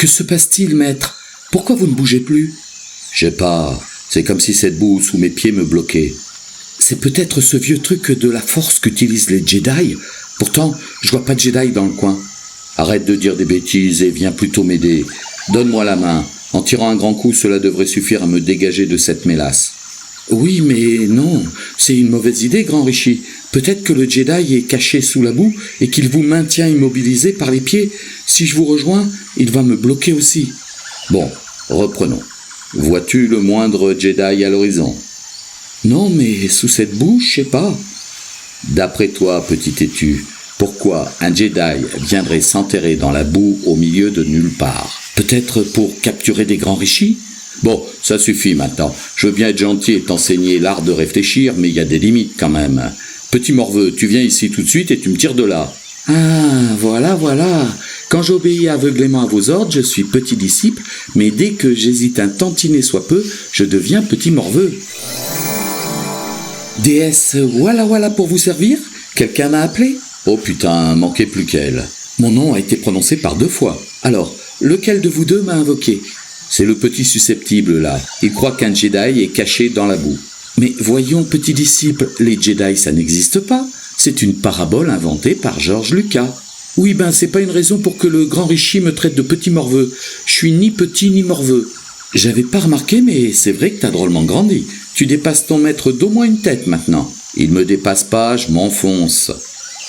Que se passe-t-il, maître? Pourquoi vous ne bougez plus? Je sais pas, c'est comme si cette boue sous mes pieds me bloquait. C'est peut-être ce vieux truc de la force qu'utilisent les Jedi. Pourtant, je vois pas de Jedi dans le coin. Arrête de dire des bêtises et viens plutôt m'aider. Donne-moi la main. En tirant un grand coup, cela devrait suffire à me dégager de cette mélasse. Oui, mais non, c'est une mauvaise idée, grand Rishi. Peut-être que le Jedi est caché sous la boue et qu'il vous maintient immobilisé par les pieds. Si je vous rejoins, il va me bloquer aussi. Bon, reprenons. Vois-tu le moindre Jedi à l'horizon? Non, mais sous cette boue, je sais pas. D'après toi, petit têtu, pourquoi un Jedi viendrait s'enterrer dans la boue au milieu de nulle part? Peut-être pour capturer des grands Rishis? Bon, ça suffit maintenant. Je veux bien être gentil et t'enseigner l'art de réfléchir, mais il y a des limites quand même. Petit morveux, tu viens ici tout de suite et tu me tires de là. Ah, voilà. Quand j'obéis aveuglément à vos ordres, je suis petit disciple, mais dès que j'hésite un tantinet soit peu, je deviens petit morveux. Déesse, voilà pour vous servir? Quelqu'un m'a appelé? Oh putain, manquait plus qu'elle. Mon nom a été prononcé par 2 fois. Alors, lequel de vous deux m'a invoqué? C'est le petit susceptible là. Il croit qu'un Jedi est caché dans la boue. Mais voyons, petit disciple, les Jedi ça n'existe pas. C'est une parabole inventée par George Lucas. Oui, c'est pas une raison pour que le grand Rishi me traite de petit morveux. Je suis ni petit ni morveux. J'avais pas remarqué, mais c'est vrai que t'as drôlement grandi. Tu dépasses ton maître d'au moins une tête maintenant. Il me dépasse pas, je m'enfonce.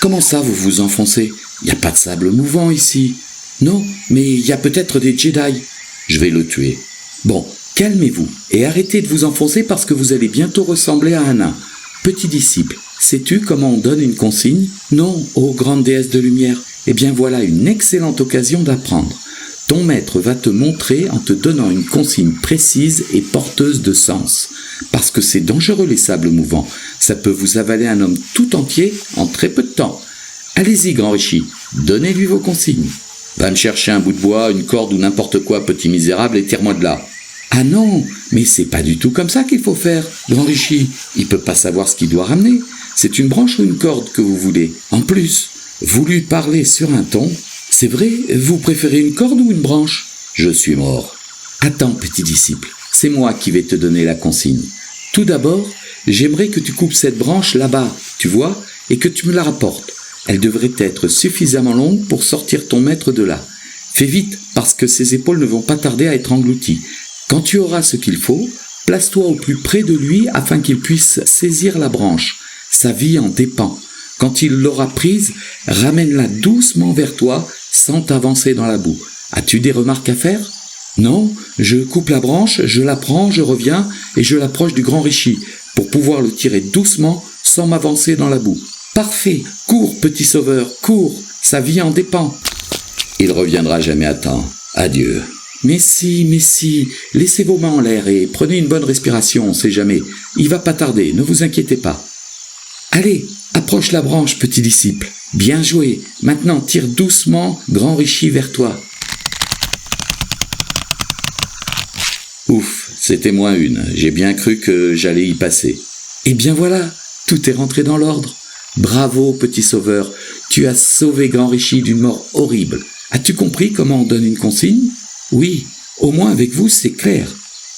Comment ça, vous vous enfoncez? Y a pas de sable mouvant ici. Non, mais y a peut-être des Jedi. Je vais le tuer. Bon, calmez-vous et arrêtez de vous enfoncer parce que vous allez bientôt ressembler à un nain. Petit disciple, sais-tu comment on donne une consigne? Non, ô grande déesse de lumière. Eh bien voilà une excellente occasion d'apprendre. Ton maître va te montrer en te donnant une consigne précise et porteuse de sens. Parce que c'est dangereux les sables mouvants. Ça peut vous avaler un homme tout entier en très peu de temps. Allez-y, grand Rishi, donnez-lui vos consignes. Va me chercher un bout de bois, une corde ou n'importe quoi, petit misérable, et tire-moi de là. Ah non, mais c'est pas du tout comme ça qu'il faut faire, grand Rishi. Il peut pas savoir ce qu'il doit ramener. C'est une branche ou une corde que vous voulez. En plus, vous lui parlez sur un ton. C'est vrai, vous préférez une corde ou une branche? Je suis mort. Attends, petit disciple, c'est moi qui vais te donner la consigne. Tout d'abord, j'aimerais que tu coupes cette branche là-bas, tu vois, et que tu me la rapportes. Elle devrait être suffisamment longue pour sortir ton maître de là. Fais vite, parce que ses épaules ne vont pas tarder à être englouties. Quand tu auras ce qu'il faut, place-toi au plus près de lui afin qu'il puisse saisir la branche. Sa vie en dépend. Quand il l'aura prise, ramène-la doucement vers toi sans t'avancer dans la boue. As-tu des remarques à faire? Non, je coupe la branche, je la prends, je reviens et je l'approche du grand Rishi pour pouvoir le tirer doucement sans m'avancer dans la boue. Parfait, cours petit sauveur, cours, sa vie en dépend. Il reviendra jamais à temps. Adieu. Mais si, laissez vos mains en l'air et prenez une bonne respiration, on sait jamais. Il va pas tarder, ne vous inquiétez pas. Allez, approche la branche, petit disciple. Bien joué. Maintenant, tire doucement, grand Rishi vers toi. Ouf, c'était moins une. J'ai bien cru que j'allais y passer. Eh bien voilà, tout est rentré dans l'ordre. Bravo, petit sauveur. Tu as sauvé grand Rishi d'une mort horrible. As-tu compris comment on donne une consigne? Oui, au moins avec vous, c'est clair.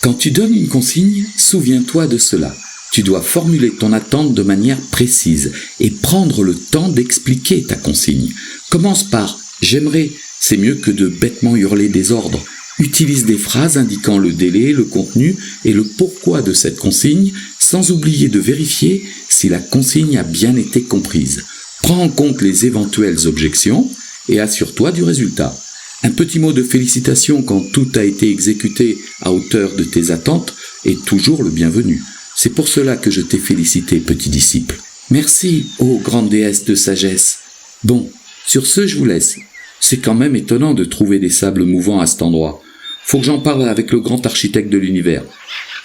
Quand tu donnes une consigne, souviens-toi de cela. Tu dois formuler ton attente de manière précise et prendre le temps d'expliquer ta consigne. Commence par « j'aimerais », c'est mieux que de bêtement hurler des ordres. Utilise des phrases indiquant le délai, le contenu et le pourquoi de cette consigne, sans oublier de vérifier si la consigne a bien été comprise. Prends en compte les éventuelles objections et assure-toi du résultat. Un petit mot de félicitation quand tout a été exécuté à hauteur de tes attentes est toujours le bienvenu. C'est pour cela que je t'ai félicité, petit disciple. Merci, ô grande déesse de sagesse. Bon, sur ce, je vous laisse. C'est quand même étonnant de trouver des sables mouvants à cet endroit. Faut que j'en parle avec le grand architecte de l'univers.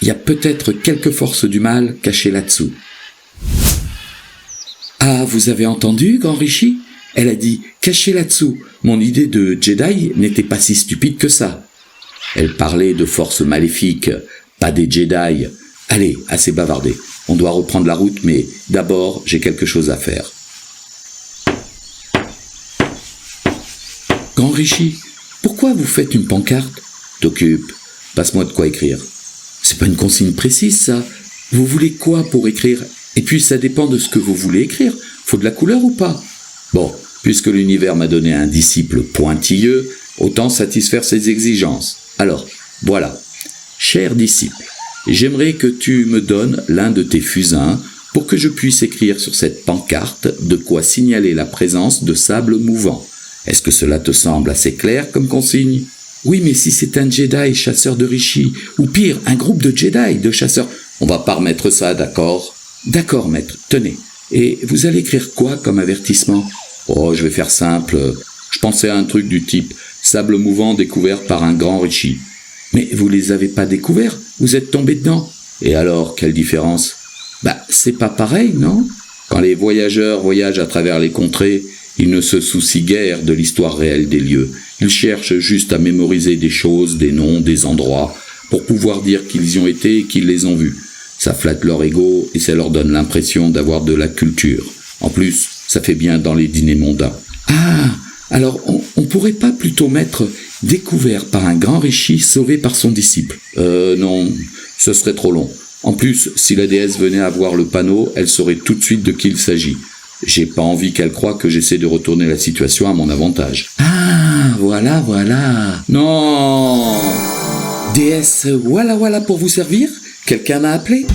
Il y a peut-être quelques forces du mal cachées là-dessous. Ah, vous avez entendu, grand Rishi? Elle a dit « cachez là-dessous ». Mon idée de Jedi n'était pas si stupide que ça. Elle parlait de forces maléfiques, pas des Jedi. Allez, assez bavardé. On doit reprendre la route, mais d'abord, j'ai quelque chose à faire. Grand Rishi, Pourquoi vous faites une pancarte? T'occupe. Passe-moi de quoi écrire. C'est pas une consigne précise, ça. Vous voulez quoi pour écrire? Et puis ça dépend de ce que vous voulez écrire. Faut de la couleur ou pas? Bon, puisque l'univers m'a donné un disciple pointilleux, autant satisfaire ses exigences. Alors, voilà. Cher disciple, j'aimerais que tu me donnes l'un de tes fusains pour que je puisse écrire sur cette pancarte de quoi signaler la présence de sable mouvant. Est-ce que cela te semble assez clair comme consigne? Oui, mais si c'est un Jedi chasseur de Rishi, ou pire, un groupe de Jedi de chasseurs... On va pas remettre ça, d'accord? D'accord, maître, tenez. Et vous allez écrire quoi comme avertissement? Oh, je vais faire simple. Je pensais à un truc du type « Sable mouvant découvert par un grand Rishi ». Mais vous les avez pas découverts, vous êtes tombé dedans. Et alors, quelle différence? C'est pas pareil, non? Quand les voyageurs voyagent à travers les contrées, ils ne se soucient guère de l'histoire réelle des lieux. Ils cherchent juste à mémoriser des choses, des noms, des endroits, pour pouvoir dire qu'ils y ont été et qu'ils les ont vus. Ça flatte leur ego et ça leur donne l'impression d'avoir de la culture. En plus, ça fait bien dans les dîners mondains. Ah, alors on pourrait pas plutôt mettre « découvert par un grand Rishi sauvé par son disciple ». Non, ce serait trop long. En plus, si la déesse venait à voir le panneau, elle saurait tout de suite de qui il s'agit. J'ai pas envie qu'elle croie que j'essaie de retourner la situation à mon avantage. Ah, voilà. Non! Déesse, voilà pour vous servir? Quelqu'un m'a appelé?